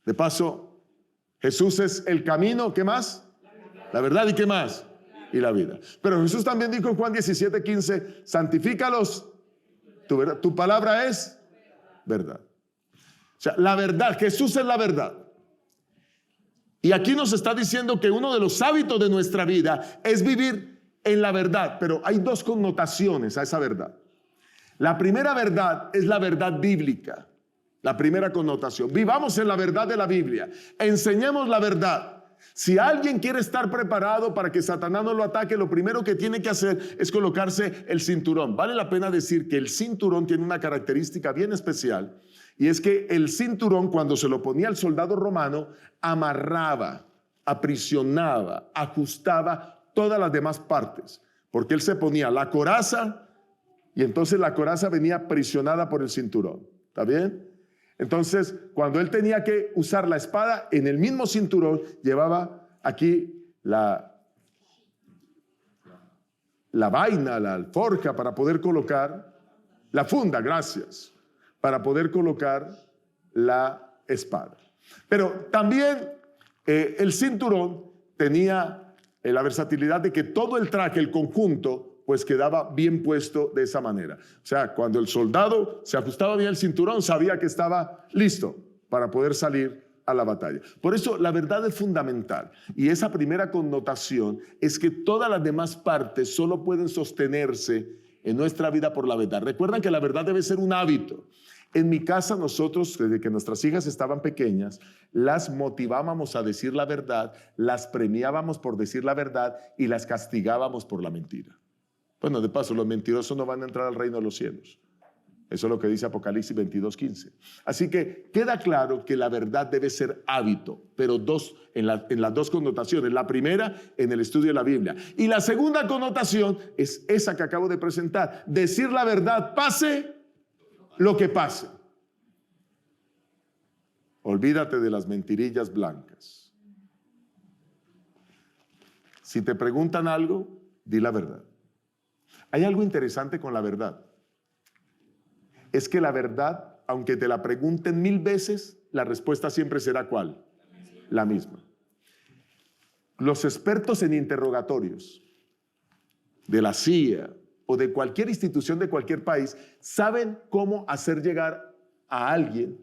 De paso, Jesús es el camino, ¿qué más? La verdad, ¿y qué más? Y la vida. Pero Jesús también dijo en Juan 17:15, santifícalos, tu palabra es verdad. O sea, la verdad, Jesús es la verdad. Y aquí nos está diciendo que uno de los hábitos de nuestra vida es vivir en la verdad, pero hay dos connotaciones a esa verdad. La primera verdad es la verdad bíblica, la primera connotación. Vivamos en la verdad de la Biblia, enseñemos la verdad. Si alguien quiere estar preparado para que Satanás no lo ataque, lo primero que tiene que hacer es colocarse el cinturón. Vale la pena decir que el cinturón tiene una característica bien especial, Y es que el cinturón, cuando se lo ponía el soldado romano, amarraba, aprisionaba, ajustaba todas las demás partes, porque él se ponía la coraza y entonces la coraza venía aprisionada por el cinturón. ¿Está bien? Entonces, cuando él tenía que usar la espada, en el mismo cinturón llevaba aquí la vaina, la alforja para poder colocar, la funda, gracias, para poder colocar la espada. Pero también el cinturón tenía la versatilidad de que todo el traje, el conjunto, pues quedaba bien puesto de esa manera. O sea, cuando el soldado se ajustaba bien el cinturón, sabía que estaba listo para poder salir a la batalla. Por eso la verdad es fundamental. Y esa primera connotación es que todas las demás partes solo pueden sostenerse en nuestra vida por la verdad. Recuerdan que la verdad debe ser un hábito. En mi casa nosotros, desde que nuestras hijas estaban pequeñas, las motivábamos a decir la verdad, las premiábamos por decir la verdad y las castigábamos por la mentira. Bueno, de paso, los mentirosos no van a entrar al reino de los cielos. Eso es lo que dice Apocalipsis 22:15. Así que queda claro que la verdad debe ser hábito, pero en las dos connotaciones. La primera, en el estudio de la Biblia. Y la segunda connotación es esa que acabo de presentar. Decir la verdad, pase lo que pase. Olvídate de las mentirillas blancas. Si te preguntan algo, di la verdad. Hay algo interesante con la verdad. Es que la verdad, aunque te la pregunten 1000 veces, la respuesta siempre será ¿cuál? La misma. Los expertos en interrogatorios de la CIA o de cualquier institución de cualquier país saben cómo hacer llegar a alguien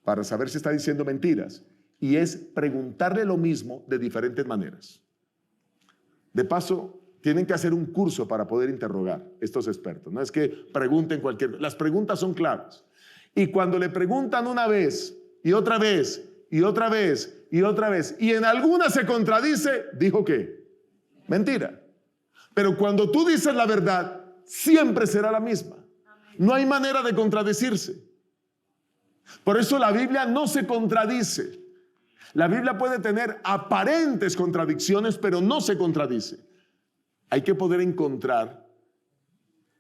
para saber si está diciendo mentiras, y es preguntarle lo mismo de diferentes maneras. De paso, tienen que hacer un curso para poder interrogar estos expertos. No es que pregunten cualquier... Las preguntas son claras. Y cuando le preguntan una vez, y otra vez, y otra vez, y otra vez, y en alguna se contradice, ¿dijo qué? Mentira. Pero cuando tú dices la verdad, siempre será la misma. No hay manera de contradecirse. Por eso la Biblia no se contradice. La Biblia puede tener aparentes contradicciones, pero no se contradice. Hay que poder encontrar,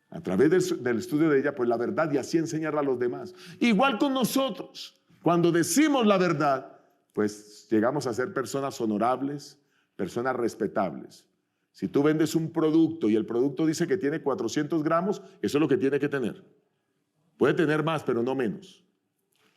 a través del estudio de ella, pues la verdad y así enseñarla a los demás. Igual con nosotros, cuando decimos la verdad, pues llegamos a ser personas honorables, personas respetables. Si tú vendes un producto y el producto dice que tiene 400 gramos, eso es lo que tiene que tener. Puede tener más, pero no menos.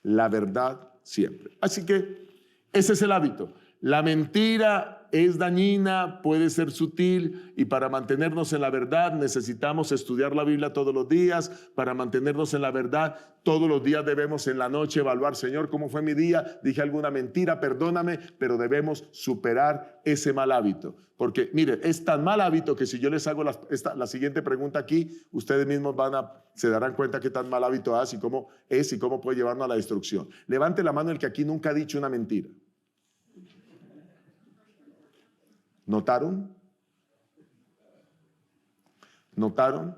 La verdad siempre. Así que ese es el hábito. La mentira es dañina, puede ser sutil, y para mantenernos en la verdad necesitamos estudiar la Biblia todos los días. Para mantenernos en la verdad, todos los días debemos en la noche evaluar: Señor, ¿cómo fue mi día? ¿Dije alguna mentira? Perdóname. Pero debemos superar ese mal hábito. Porque, mire, es tan mal hábito que si yo les hago la siguiente pregunta aquí, ustedes mismos se darán cuenta qué tan mal hábito es y cómo puede llevarnos a la destrucción. Levante la mano el que aquí nunca ha dicho una mentira. ¿Notaron? ¿Notaron?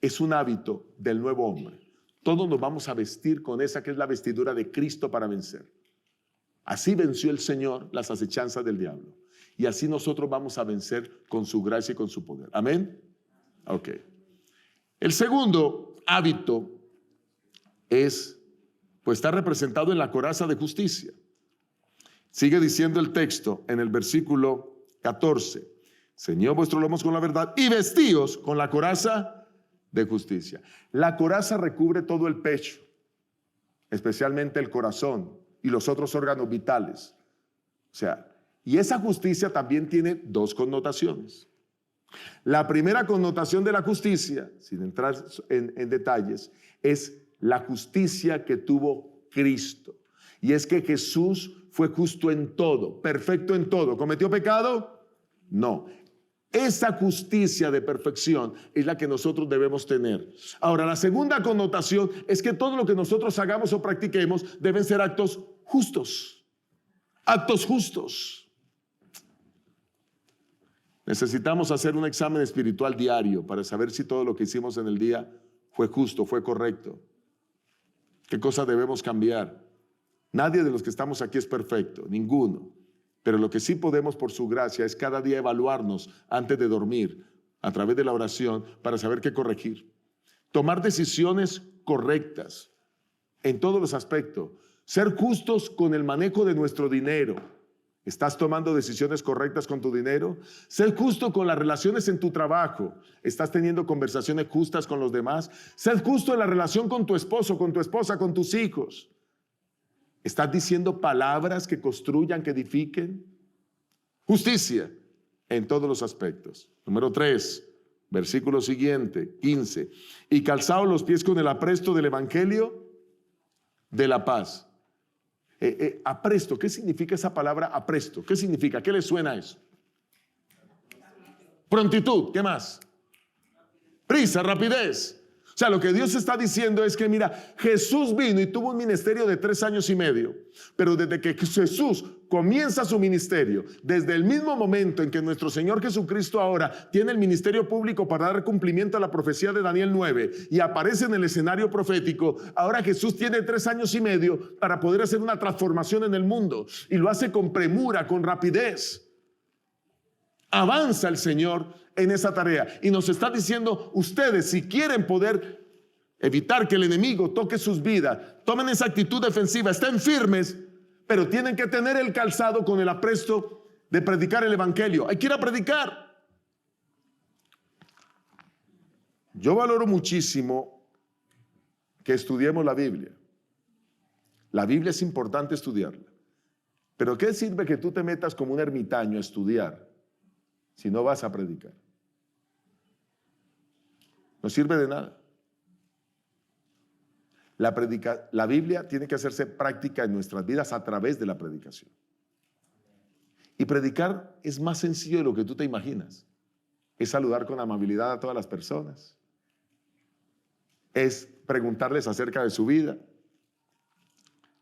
Es un hábito del nuevo hombre. Todos nos vamos a vestir con esa que es la vestidura de Cristo para vencer. Así venció el Señor las acechanzas del diablo. Y así nosotros vamos a vencer con su gracia y con su poder. ¿Amén? Ok. El segundo hábito está representado en la coraza de justicia. Sigue diciendo el texto en el versículo 14: ceñid vuestros lomos con la verdad y vestíos con la coraza de justicia. La coraza recubre todo el pecho, especialmente el corazón y los otros órganos vitales. O sea, y esa justicia también tiene dos connotaciones. La primera connotación de la justicia, sin entrar en detalles, es la justicia que tuvo Cristo. Y es que Jesús fue justo en todo, perfecto en todo. ¿Cometió pecado? No. Esa justicia de perfección es la que nosotros debemos tener. Ahora, la segunda connotación es que todo lo que nosotros hagamos o practiquemos deben ser actos justos. Actos justos. Necesitamos hacer un examen espiritual diario para saber si todo lo que hicimos en el día fue justo, fue correcto. ¿Qué cosas debemos cambiar? Nadie de los que estamos aquí es perfecto, ninguno. Pero lo que sí podemos por su gracia es cada día evaluarnos antes de dormir a través de la oración para saber qué corregir. Tomar decisiones correctas en todos los aspectos. Ser justos con el manejo de nuestro dinero. ¿Estás tomando decisiones correctas con tu dinero? Ser justo con las relaciones en tu trabajo. ¿Estás teniendo conversaciones justas con los demás? Ser justo en la relación con tu esposo, con tu esposa, con tus hijos. ¿Estás diciendo palabras que construyan, que edifiquen? Justicia en todos los aspectos. Número 3, versículo siguiente, 15. Y calzados los pies con el apresto del evangelio de la paz. Apresto, ¿qué significa esa palabra apresto? ¿Qué significa? ¿Qué le suena a eso? Prontitud, ¿qué más? Prisa, rapidez. O sea, lo que Dios está diciendo es que, mira, Jesús vino y tuvo un ministerio de 3 años y medio, pero desde que Jesús comienza su ministerio, desde el mismo momento en que nuestro Señor Jesucristo ahora tiene el ministerio público para dar cumplimiento a la profecía de Daniel 9 y aparece en el escenario profético, ahora Jesús tiene 3 años y medio para poder hacer una transformación en el mundo y lo hace con premura, con rapidez. Avanza el Señor en esa tarea y nos está diciendo, ustedes si quieren poder evitar que el enemigo toque sus vidas, tomen esa actitud defensiva, estén firmes, pero tienen que tener el calzado con el apresto de predicar el evangelio. Hay que ir a predicar. Yo valoro muchísimo que estudiemos la Biblia. La Biblia es importante estudiarla, pero ¿qué sirve que tú te metas como un ermitaño a estudiar si no vas a predicar? No sirve de nada. La Biblia tiene que hacerse práctica en nuestras vidas a través de la predicación. Y predicar es más sencillo de lo que tú te imaginas. Es saludar con amabilidad a todas las personas. Es preguntarles acerca de su vida,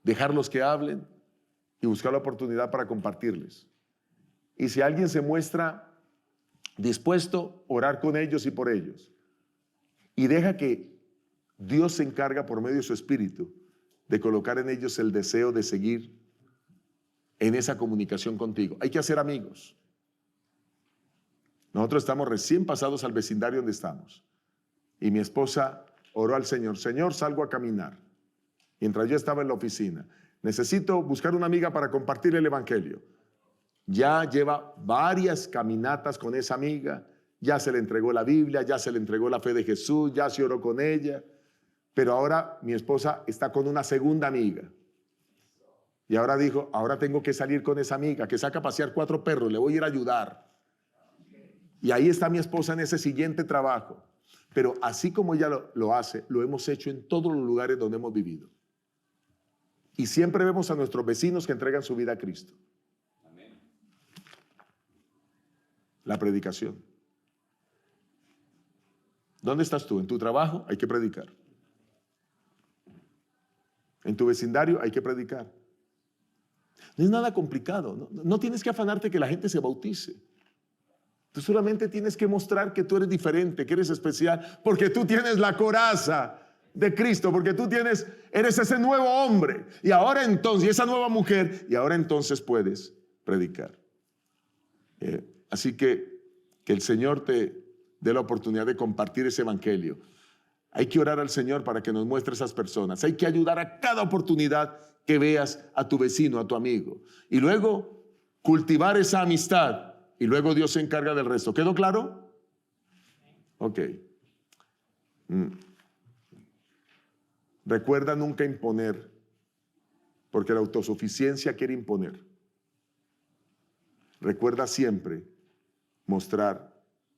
dejarlos que hablen y buscar la oportunidad para compartirles. Y si alguien se muestra dispuesto, orar con ellos y por ellos. Y deja que Dios se encarga por medio de su Espíritu de colocar en ellos el deseo de seguir en esa comunicación contigo. Hay que hacer amigos. Nosotros estamos recién pasados al vecindario donde estamos. Y mi esposa oró al Señor. Señor, salgo a caminar. Mientras yo estaba en la oficina. Necesito buscar una amiga para compartir el evangelio. Ya lleva varias caminatas con esa amiga. Ya se le entregó la Biblia, ya se le entregó la fe de Jesús, ya se oró con ella. Pero ahora mi esposa está con una segunda amiga. Y ahora dijo, ahora tengo que salir con esa amiga que saca a pasear 4 perros, le voy a ir a ayudar. Y ahí está mi esposa en ese siguiente trabajo. Pero así como ella lo hace, lo hemos hecho en todos los lugares donde hemos vivido. Y siempre vemos a nuestros vecinos que entregan su vida a Cristo. La predicación. ¿Dónde estás tú? ¿En tu trabajo? Hay que predicar. En tu vecindario hay que predicar. No es nada complicado. No tienes que afanarte que la gente se bautice. Tú solamente tienes que mostrar que tú eres diferente, que eres especial, porque tú tienes la coraza de Cristo, porque tú eres ese nuevo hombre. Y ahora entonces, y esa nueva mujer, y ahora entonces puedes predicar. Así que el Señor te dé la oportunidad de compartir ese evangelio. Hay que orar al Señor para que nos muestre esas personas. Hay que ayudar a cada oportunidad que veas a tu vecino, a tu amigo. Y luego cultivar esa amistad. Y luego Dios se encarga del resto. ¿Quedó claro? Ok. Recuerda nunca imponer, porque la autosuficiencia quiere imponer. Recuerda siempre mostrar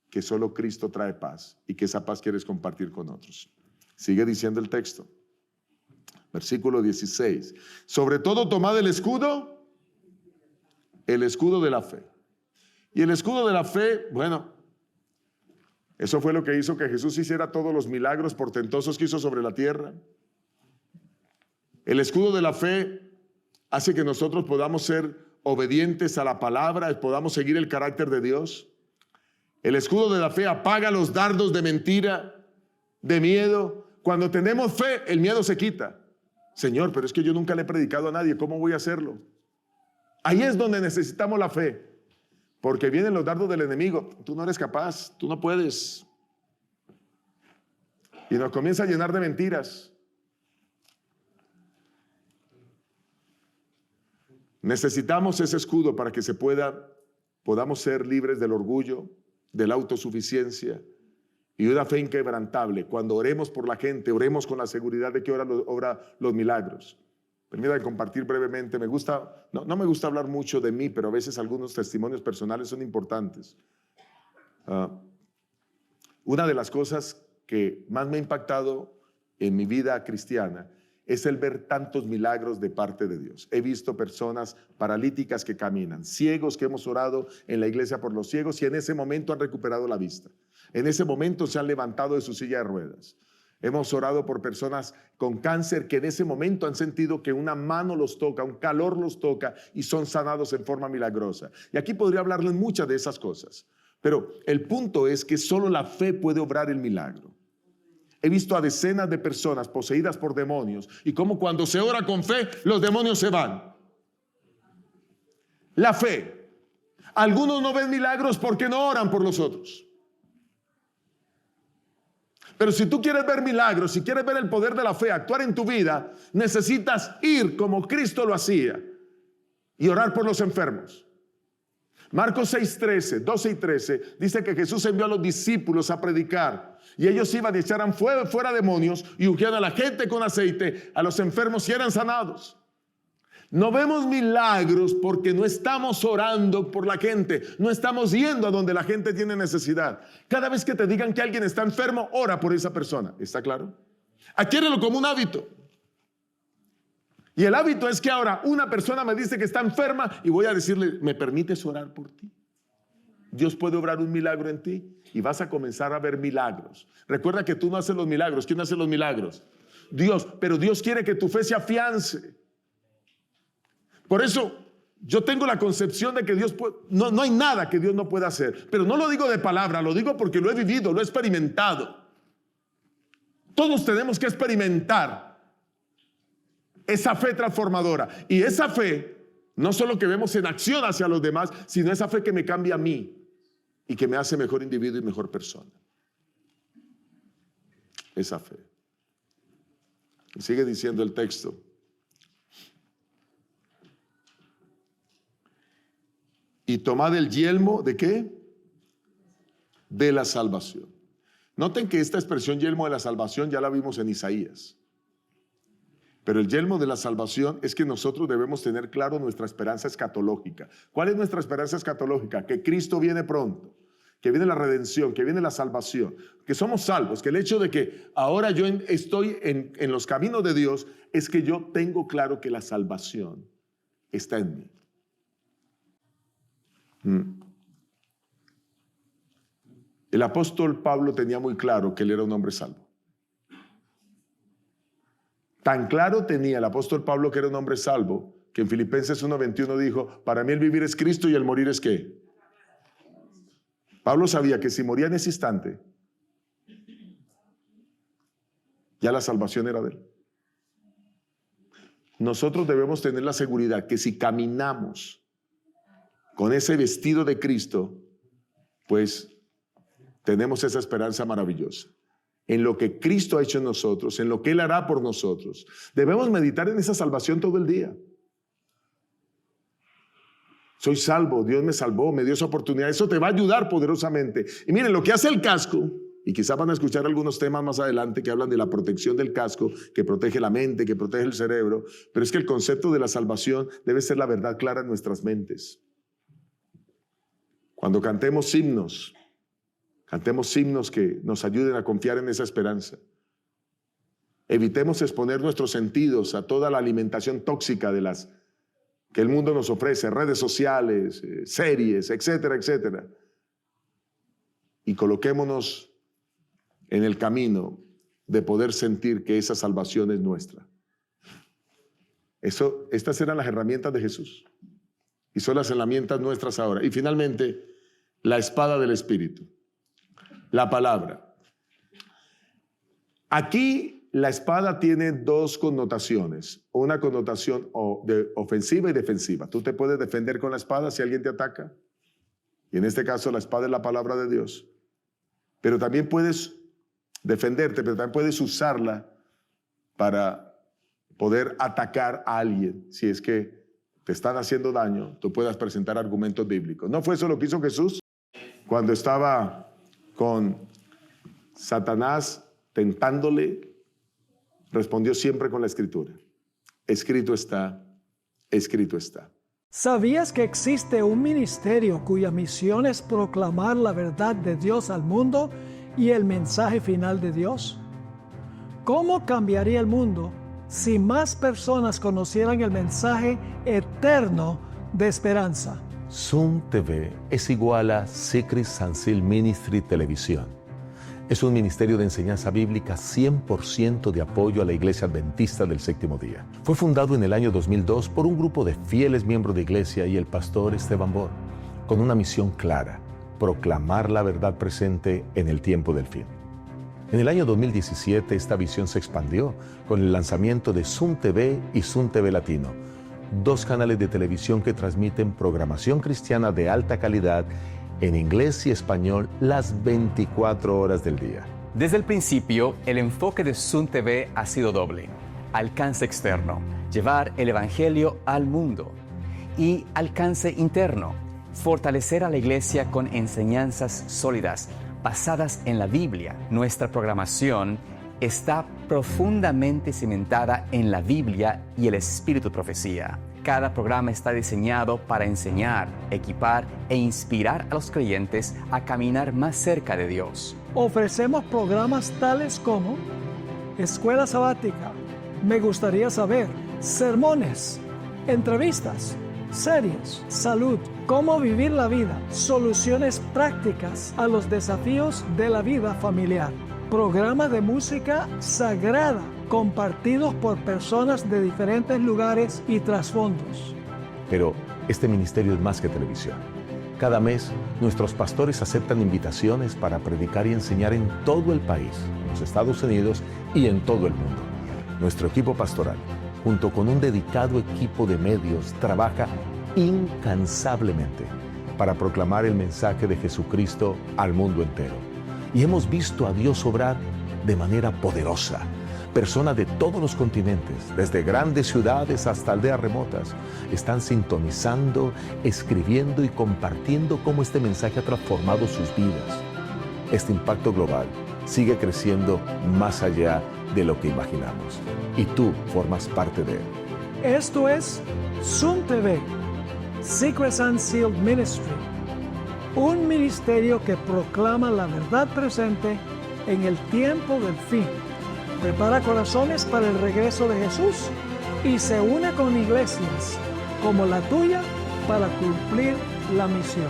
que solo Cristo trae paz y que esa paz quieres compartir con otros. Sigue diciendo el texto. Versículo 16. Sobre todo tomad el escudo de la fe. Y el escudo de la fe, bueno, eso fue lo que hizo que Jesús hiciera todos los milagros portentosos que hizo sobre la tierra. El escudo de la fe hace que nosotros podamos ser obedientes a la palabra, podamos seguir el carácter de Dios. El escudo de la fe apaga los dardos de mentira, de miedo. Cuando tenemos fe, el miedo se quita. Señor, pero es que yo nunca le he predicado a nadie, ¿cómo voy a hacerlo? Ahí es donde necesitamos la fe, porque vienen los dardos del enemigo. Tú no eres capaz, tú no puedes. Y nos comienza a llenar de mentiras. Necesitamos ese escudo para que podamos ser libres del orgullo, de la autosuficiencia y una fe inquebrantable. Cuando oremos por la gente, oremos con la seguridad de que obra los milagros. Permítame compartir brevemente. No me gusta hablar mucho de mí, pero a veces algunos testimonios personales son importantes. Una de las cosas que más me ha impactado en mi vida cristiana es el ver tantos milagros de parte de Dios. He visto personas paralíticas que caminan, ciegos que hemos orado en la iglesia por los ciegos y en ese momento han recuperado la vista. En ese momento se han levantado de su silla de ruedas. Hemos orado por personas con cáncer que en ese momento han sentido que una mano los toca, un calor los toca y son sanados en forma milagrosa. Y aquí podría hablarles muchas de esas cosas, pero el punto es que solo la fe puede obrar el milagro. He visto a decenas de personas poseídas por demonios y como cuando se ora con fe, los demonios se van. La fe. Algunos no ven milagros porque no oran por los otros. Pero si tú quieres ver milagros, si quieres ver el poder de la fe actuar en tu vida, necesitas ir como Cristo lo hacía y orar por los enfermos. Marcos 6:13, 12 y 13 dice que Jesús envió a los discípulos a predicar y ellos iban y echaran fuera demonios y ungían a la gente con aceite, a los enfermos y eran sanados. No vemos milagros porque no estamos orando por la gente, no estamos yendo a donde la gente tiene necesidad. Cada vez que te digan que alguien está enfermo, ora por esa persona. ¿Está claro? Adquiérelo como un hábito. Y el hábito es que ahora una persona me dice que está enferma y voy a decirle, ¿me permites orar por ti? Dios puede obrar un milagro en ti y vas a comenzar a ver milagros. Recuerda que tú no haces los milagros. ¿Quién hace los milagros? Dios. Pero Dios quiere que tu fe se afiance. Por eso yo tengo la concepción de que Dios no hay nada que Dios no pueda hacer. Pero no lo digo de palabra, lo digo porque lo he vivido, lo he experimentado. Todos tenemos que experimentar esa fe transformadora. Y esa fe, no solo que vemos en acción hacia los demás, sino esa fe que me cambia a mí y que me hace mejor individuo y mejor persona. Esa fe. Y sigue diciendo el texto. Y tomad el yelmo, ¿de qué? De la salvación. Noten que esta expresión yelmo de la salvación ya la vimos en Isaías. Pero el yelmo de la salvación es que nosotros debemos tener claro nuestra esperanza escatológica. ¿Cuál es nuestra esperanza escatológica? Que Cristo viene pronto, que viene la redención, que viene la salvación, que somos salvos, que el hecho de que ahora yo estoy en los caminos de Dios es que yo tengo claro que la salvación está en mí. El apóstol Pablo tenía muy claro que él era un hombre salvo. Tan claro tenía el apóstol Pablo que era un hombre salvo, que en Filipenses 1:21 dijo, para mí el vivir es Cristo y el morir es ¿qué? Pablo sabía que si moría en ese instante, ya la salvación era de él. Nosotros debemos tener la seguridad que si caminamos con ese vestido de Cristo, pues tenemos esa esperanza maravillosa. En lo que Cristo ha hecho en nosotros, en lo que Él hará por nosotros. Debemos meditar en esa salvación todo el día. Soy salvo, Dios me salvó, me dio esa oportunidad. Eso te va a ayudar poderosamente. Y miren, lo que hace el casco, y quizás van a escuchar algunos temas más adelante que hablan de la protección del casco, que protege la mente, que protege el cerebro, pero es que el concepto de la salvación debe ser la verdad clara en nuestras mentes. Cuando cantemos himnos que nos ayuden a confiar en esa esperanza. Evitemos exponer nuestros sentidos a toda la alimentación tóxica de las que el mundo nos ofrece, redes sociales, series, etcétera, etcétera. Y coloquémonos en el camino de poder sentir que esa salvación es nuestra. Estas eran las herramientas de Jesús y son las herramientas nuestras ahora. Y finalmente, la espada del Espíritu. La palabra. Aquí La espada tiene dos connotaciones, una connotación ofensiva y defensiva. Tú te puedes defender con la espada si alguien te ataca, y en este caso la espada es la palabra de Dios, pero también puedes defenderte, pero también puedes usarla para poder atacar a alguien. Si es que te están haciendo daño, tú puedas presentar argumentos bíblicos. ¿No fue eso lo que hizo Jesús cuando estaba con Satanás tentándole? Respondió siempre con la Escritura. Escrito está, escrito está. ¿Sabías que existe un ministerio cuya misión es proclamar la verdad de Dios al mundo y el mensaje final de Dios? ¿Cómo cambiaría el mundo si más personas conocieran el mensaje eterno de esperanza? Zoom TV es igual a Secret Sansil Ministry Televisión. Es un ministerio de enseñanza bíblica 100% de apoyo a la Iglesia Adventista del Séptimo Día. Fue fundado en el año 2002 por un grupo de fieles miembros de iglesia y el pastor Esteban Bor, con una misión clara: proclamar la verdad presente en el tiempo del fin. En el año 2017 esta visión se expandió con el lanzamiento de Zoom TV y Zoom TV Latino, dos canales de televisión que transmiten programación cristiana de alta calidad en inglés y español las 24 horas del día. Desde el principio, el enfoque de Zoom TV ha sido doble: alcance externo, llevar el evangelio al mundo, y alcance interno, fortalecer a la iglesia con enseñanzas sólidas basadas en la Biblia. Nuestra programación está profundamente cimentada en la Biblia y el espíritu de profecía. Cada programa está diseñado para enseñar, equipar e inspirar a los creyentes a caminar más cerca de Dios. Ofrecemos programas tales como Escuela Sabática, Me Gustaría Saber, sermones, entrevistas, series, salud, cómo vivir la vida, soluciones prácticas a los desafíos de la vida familiar, programas de música sagrada compartidos por personas de diferentes lugares y trasfondos. Pero este ministerio es más que televisión. Cada mes, nuestros pastores aceptan invitaciones para predicar y enseñar en todo el país, en los Estados Unidos y en todo el mundo. Nuestro equipo pastoral, junto con un dedicado equipo de medios, trabaja incansablemente para proclamar el mensaje de Jesucristo al mundo entero. Y hemos visto a Dios obrar de manera poderosa. Personas de todos los continentes, desde grandes ciudades hasta aldeas remotas, están sintonizando, escribiendo y compartiendo cómo este mensaje ha transformado sus vidas. Este impacto global sigue creciendo más allá de lo que imaginamos. Y tú formas parte de él. Esto es Zoom TV, Secret Unsealed Ministry, un ministerio que proclama la verdad presente en el tiempo del fin. Prepara corazones para el regreso de Jesús y se une con iglesias como la tuya para cumplir la misión.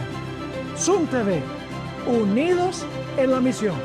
Zoom TV, unidos en la misión.